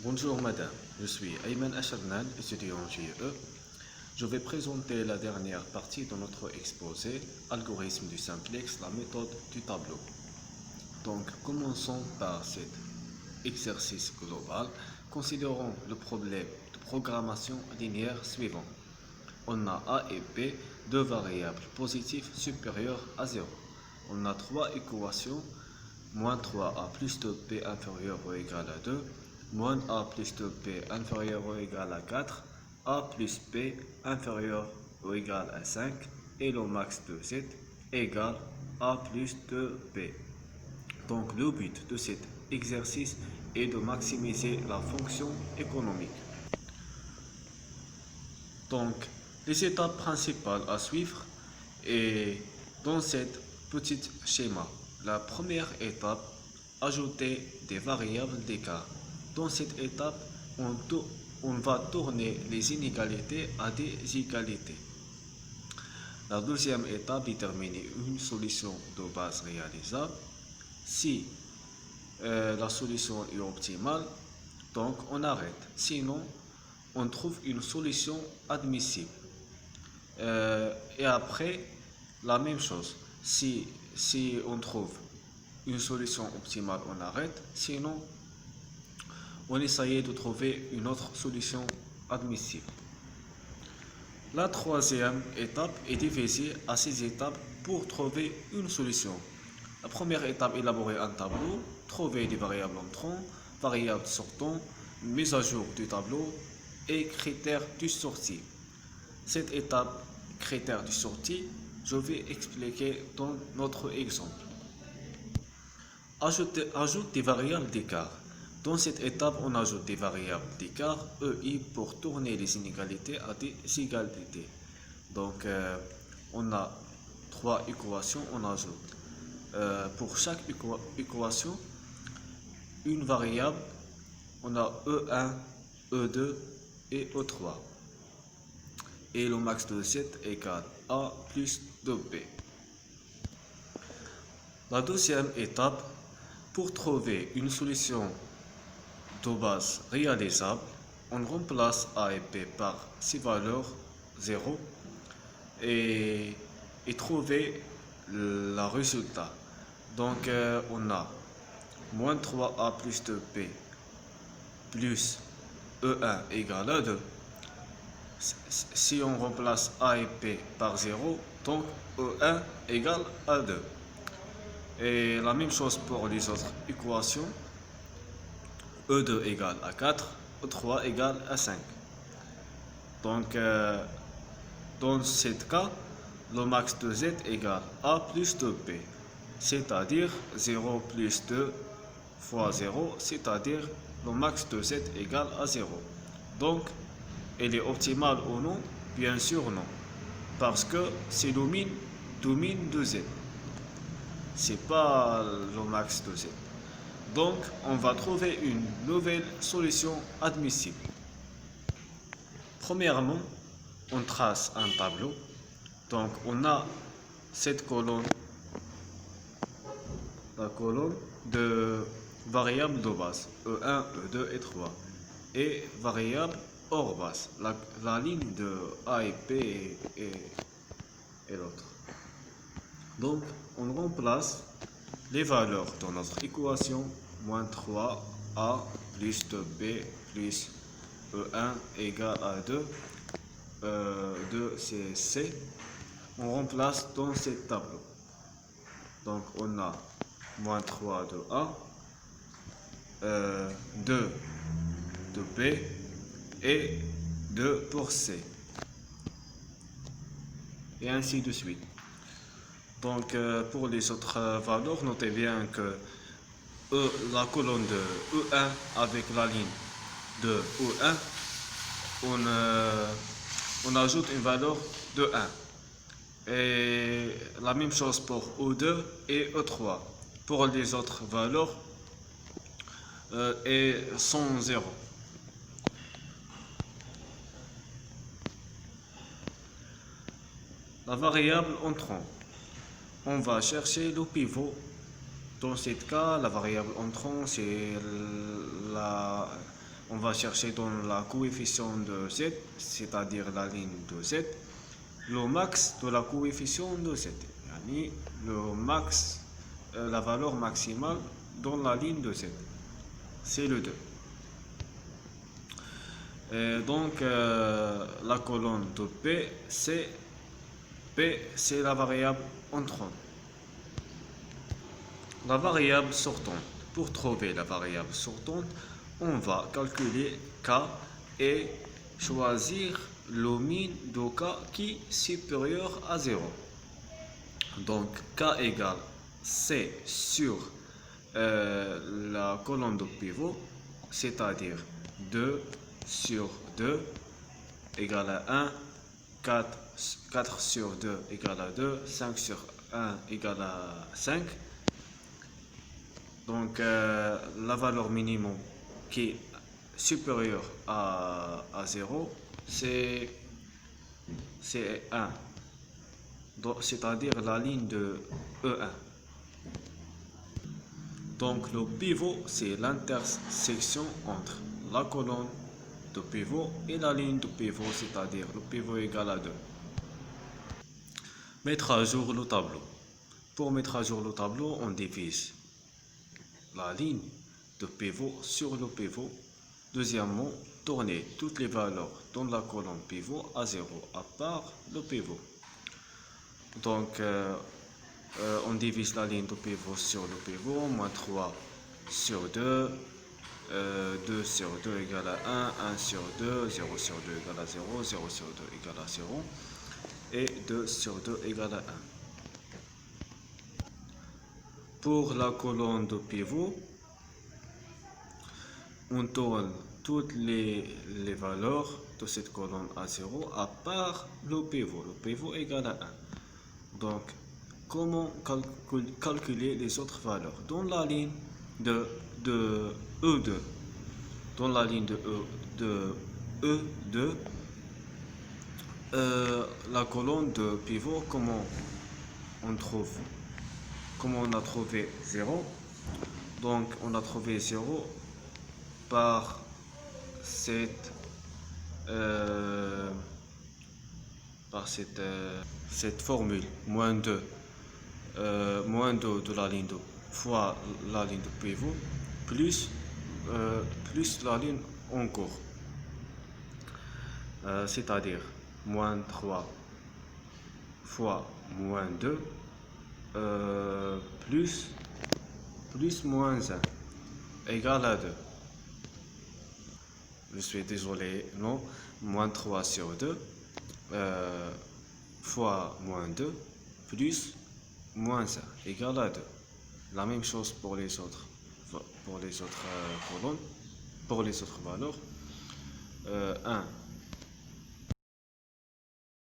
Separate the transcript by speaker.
Speaker 1: Bonjour madame, je suis Ayman Achadnan, étudiant en JE. Je vais présenter la dernière partie de notre exposé, algorithme du simplex, la méthode du tableau. Donc commençons par cet exercice global. Considérons le problème de programmation linéaire suivant. On a A et B, deux variables positives supérieures à 0. On a trois équations, moins 3a plus 2b inférieur ou égal à 2, moins a plus 2b inférieur ou égal à 4, a plus b inférieur ou égal à 5, et le max de z égale a plus 2b. Donc le but de cet exercice est de maximiser la fonction économique. Donc les étapes principales à suivre est dans cette petite schéma. La première étape, ajouter des variables d'écart. Dans cette étape, on va tourner les inégalités à des égalités. La deuxième étape, déterminer une solution de base réalisable. Si la solution est optimale, donc on arrête. Sinon, on trouve une solution admissible. Et après, la même chose. Si on trouve une solution optimale, on arrête. Sinon, on essaye de trouver une autre solution admissible. La troisième étape est divisée à 6 étapes pour trouver une solution. La première étape, élaborer un tableau, trouver des variables entrants, variables sortant, mise à jour du tableau et critères de sortie. Cette étape, critères de sortie, je vais expliquer dans notre exemple. Ajoute des variables d'écart. Dans cette étape, on ajoute des variables d'écart, EI, pour tourner les inégalités à des égalités. Donc, on a trois équations, on ajoute pour chaque équation une variable. On a E1, E2 et E3. Et le max de z égale A plus 2B. La deuxième étape, pour trouver une solution de base réalisable, on remplace A et B par ces valeurs 0 et trouver le résultat. Donc on a moins 3A plus 2B plus E1 égale à 2. Si on remplace A et B par 0, donc E1 égale à 2. Et la même chose pour les autres équations. E2 égale à 4, E3 égale à 5. Donc, dans ce cas, le max de z égale A plus 2B, c'est-à-dire 0 plus 2 fois 0, c'est-à-dire le max de z égale à 0. Donc, elle est optimale ou non? Bien sûr non, parce que c'est le min de z. C'est pas le max de z. Donc, on va trouver une nouvelle solution admissible. Premièrement, on trace un tableau. Donc, on a cette colonne, la colonne de variables de base, E1, E2 et 3, et variables hors base, la ligne de A et B et l'autre. Donc, on remplace les valeurs dans notre équation, moins 3A plus 2B plus E1 égale à 2, 2 c'est C, on remplace dans ce tableau. Donc on a moins 3 de A, 2 de B et 2 pour C. Et ainsi de suite. Donc pour les autres valeurs, notez bien que la colonne de E1 avec la ligne de E1, on ajoute une valeur de 1. Et la même chose pour E2 et E3. Pour les autres valeurs, sont 0. La variable entrant. On va chercher le pivot. Dans ce cas, la variable entrant, c'est on va chercher dans la coefficient de z, c'est-à-dire la ligne de z, le max de la coefficient de z. Yani le max, la valeur maximale dans la ligne de z. C'est le 2. Et donc, la colonne de P, c'est la variable entrante. La variable sortante. Pour trouver la variable sortante, on va calculer K et choisir le min de K qui est supérieur à 0. Donc, K égale C sur la colonne de pivot, c'est-à-dire 2 sur 2 égale à 1, 4 sur 2 égale à 2, 5 sur 1 égale à 5. Donc la valeur minimum qui est supérieure à 0, c'est 1, c'est-à-dire la ligne de E1. Donc le pivot, c'est l'intersection entre la colonne de pivot et la ligne de pivot, c'est-à-dire le pivot égal à 2. Mettre à jour le tableau. Pour mettre à jour le tableau, on divise la ligne de pivot sur le pivot. Deuxièmement, tourner toutes les valeurs dans la colonne pivot à 0, à part le pivot. Donc, on divise la ligne de pivot sur le pivot, moins 3 sur 2, 2 sur 2 égale à 1, 1 sur 2, 0 sur 2 égale à 0, 0 sur 2 égale à 0, et 2 sur 2 égale à 1. Pour la colonne de pivot, on tourne toutes les valeurs de cette colonne à 0, à part le pivot. Le pivot égale à 1. Donc, comment calculer les autres valeurs? Dans la ligne de E2, dans la ligne de E2, la colonne de pivot, comment on a trouvé 0? Donc, on a trouvé 0 par cette formule, moins 2 de la ligne de fois la ligne de pivot, plus la ligne en cours, c'est-à-dire moins 3 fois moins 2 plus moins 1 égale à 2. Je suis désolé, non, moins 3 sur 2 fois moins 2 plus moins 1 égale à 2. La même chose pour les autres colonnes, pour les autres valeurs. 1